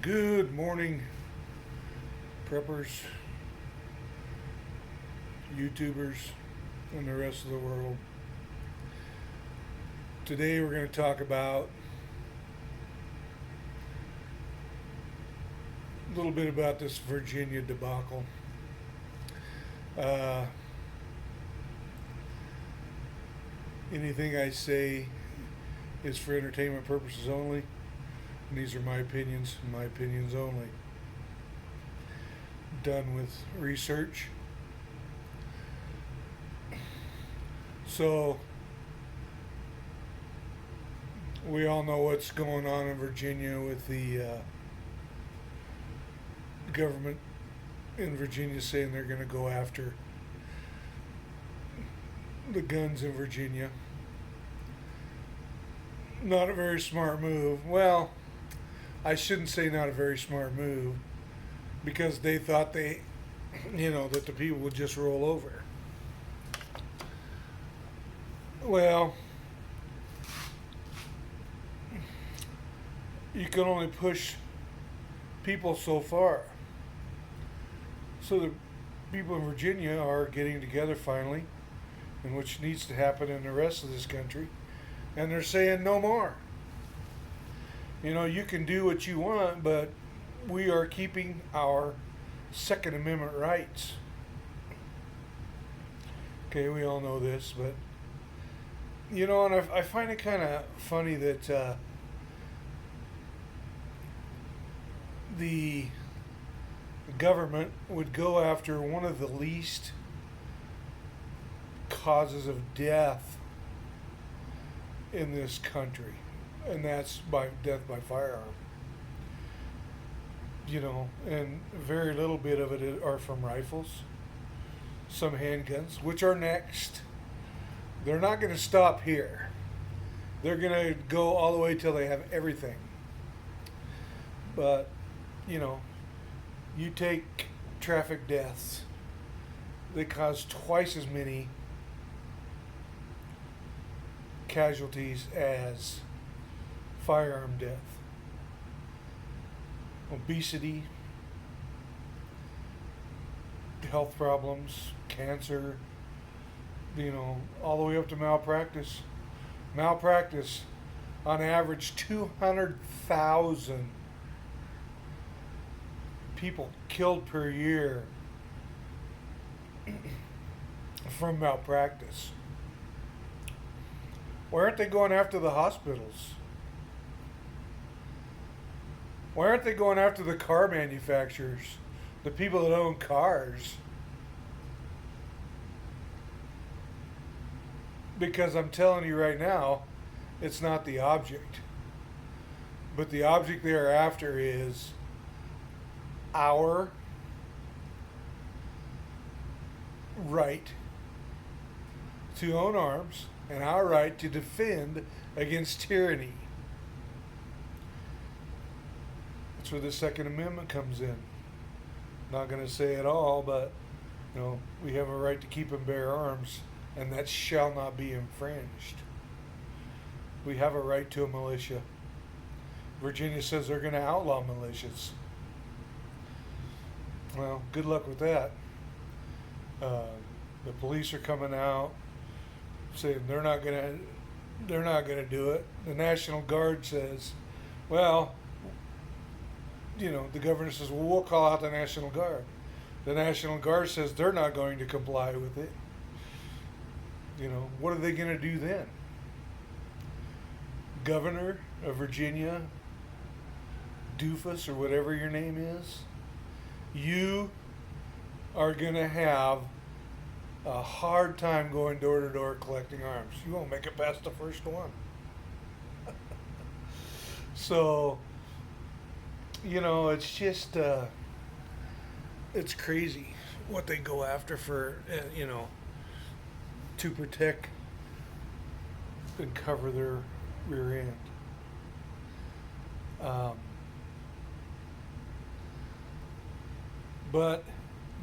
Good morning, preppers, YouTubers, and the rest of the world. Today we're going to talk about a little bit about this Virginia debacle. Uh, Anything I say is for entertainment purposes only, and these are my opinions and my opinions only. Done with research. So, we all know what's going on in Virginia with the government in Virginia saying they're going to go after the guns in Virginia. Not a very smart move. Well, I shouldn't say not a very smart move because they thought that the people would just roll over. Well, you can only push people so far. So the people in Virginia are getting together finally, and which needs to happen in the rest of this country, and they're saying no more. You can do what you want, but we are keeping our Second Amendment rights. Okay, we all know this, but and I find it kind of funny that the government would go after one of the least causes of death in this country, and that's by death by firearm. And very little bit of it are from rifles, some handguns, which are next. They're not going to stop here. They're going to go all the way till they have everything. But, you take traffic deaths, they cause twice as many casualties as firearm death. Obesity, health problems, cancer, all the way up to malpractice. Malpractice, on average, 200,000 people killed per year from malpractice. Why aren't they going after the hospitals? Why aren't they going after the car manufacturers, the people that own cars? Because I'm telling you right now, it's not the object. But the object they are after is our right to own arms and our right to defend against tyranny. That's where the Second Amendment comes in. Not going to say it all, but we have a right to keep and bear arms, and that shall not be infringed. We have a right to a militia. Virginia says they're going to outlaw militias. Well, good luck with that. The police are coming out saying they're not going to do it. The National Guard says, well, the governor says, well, we'll call out the National Guard. The National Guard says they're not going to comply with it. What are they going to do then? Governor of Virginia, Doofus, or whatever your name is, you are going to have a hard time going door to door collecting arms. You won't make it past the first one. So, it's just, it's crazy what they go after for, to protect and cover their rear end. But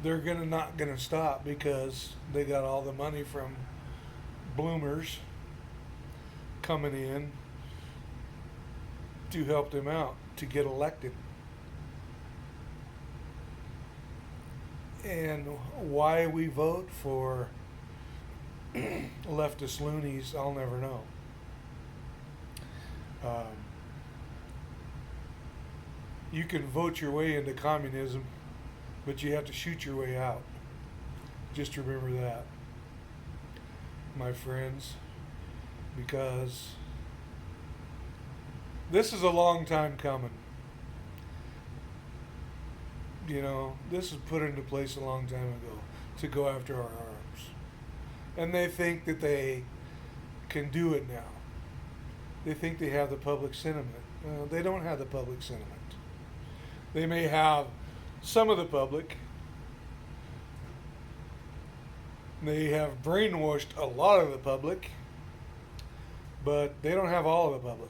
they're not gonna stop because they got all the money from bloomers coming in to help them out to get elected. And why we vote for leftist loonies, I'll never know. Um, you can vote your way into communism, but you have to shoot your way out. Just remember that, my friends, because this is a long time coming. You know, this was put into place a long time ago to go after our arms. And they think that they can do it now. They think they have the public sentiment. They don't have the public sentiment. They may have some of the public. They have brainwashed a lot of the public, but they don't have all of the public.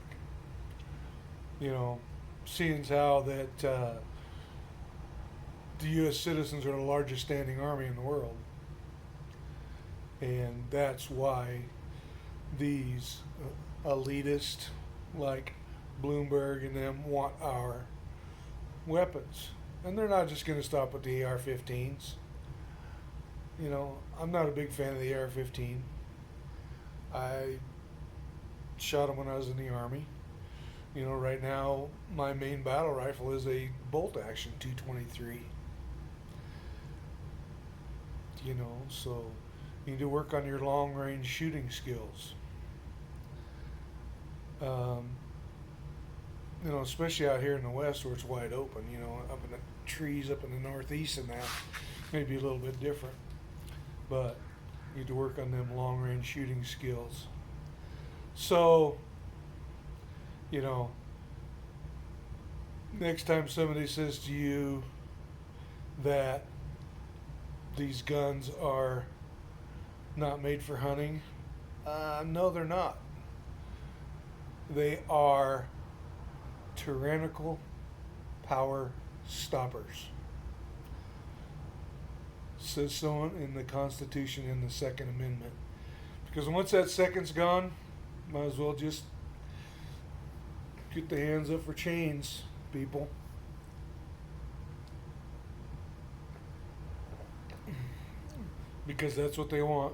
You know, seeing as how that the U.S. citizens are the largest standing army in the world. And that's why these elitists like Bloomberg and them want our weapons. And they're not just going to stop with the AR-15s. You know, I'm not a big fan of the AR-15. I shot them when I was in the Army. You know, right now my main battle rifle is a bolt action 223. You know, so you need to work on your long range shooting skills. You know, especially out here in the West where it's wide open, you know, up in the trees up in the Northeast and that may be a little bit different. But you need to work on them long range shooting skills. So, you know, next time somebody says to you that these guns are not made for hunting, no, they're not. They are tyrannical power stoppers. Says so in the Constitution in the Second Amendment. Because once that second's gone, might as well just get the hands up for chains, people. Because that's what they want.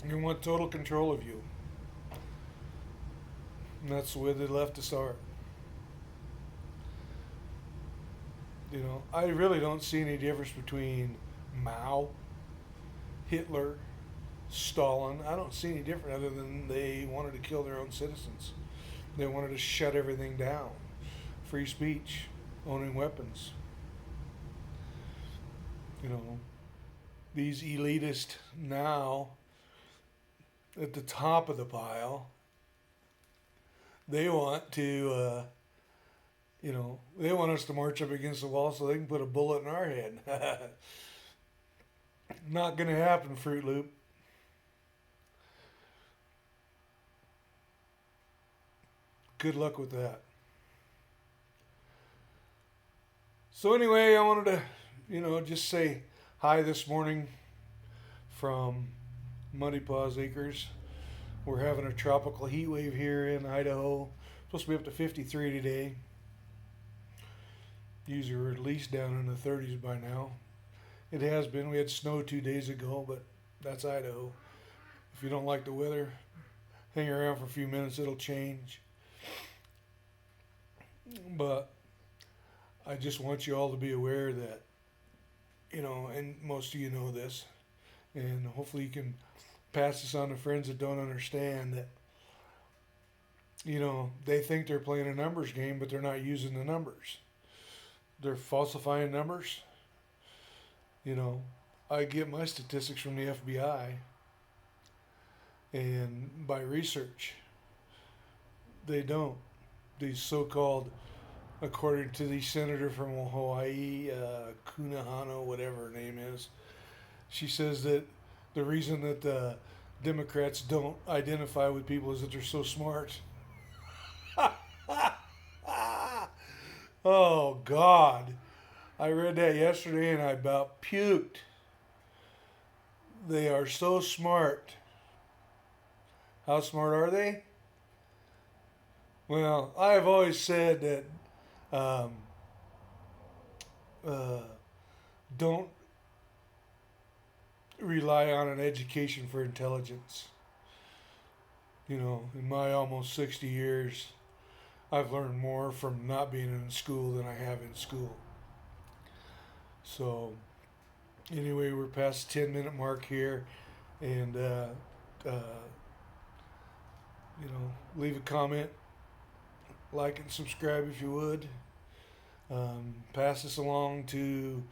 They want total control of you. And that's the way the leftists are. You know, I really don't see any difference between Mao, Hitler, Stalin. I don't see any different other than they wanted to kill their own citizens. They wanted to shut everything down. Free speech, owning weapons. You know, these elitists now at the top of the pile, they want to, you know, they want us to march up against the wall so they can put a bullet in our head. Not going to happen, Fruit Loop. Good luck with that. So anyway, I wanted to, you know, just say hi this morning from Muddy Paws Acres. We're having a tropical heat wave here in Idaho. Supposed to be up to 53 today. Usually we're at least down in the 30s by now. It has been. We had snow 2 days ago, but that's Idaho. If you don't like the weather, hang around for a few minutes, it'll change. But I just want you all to be aware that, you know, and most of you know this, and hopefully you can pass this on to friends that don't understand that, you know, they think they're playing a numbers game, but they're not using the numbers. They're falsifying numbers. You know, I get my statistics from the FBI and by research. They don't. These so-called, according to the senator from Hawaii, Kunahano, whatever her name is, she says that the reason that the Democrats don't identify with people is that they're so smart. Oh, God. I read that yesterday and I about puked. They are so smart. How smart are they? Well, I've always said that don't rely on an education for intelligence. You know, in my almost 60 years, I've learned more from not being in school than I have in school. So, anyway, we're past the 10-minute mark here, and leave a comment, like and subscribe if you would. Pass this along to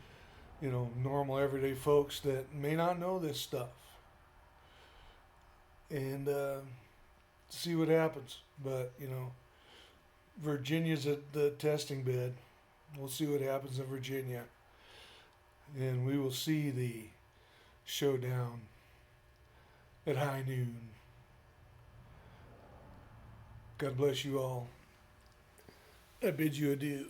normal everyday folks that may not know this stuff, and see what happens. But Virginia's at the testing bed. We'll see what happens in Virginia, and we will see the showdown at high noon. God bless you all. I bid you adieu.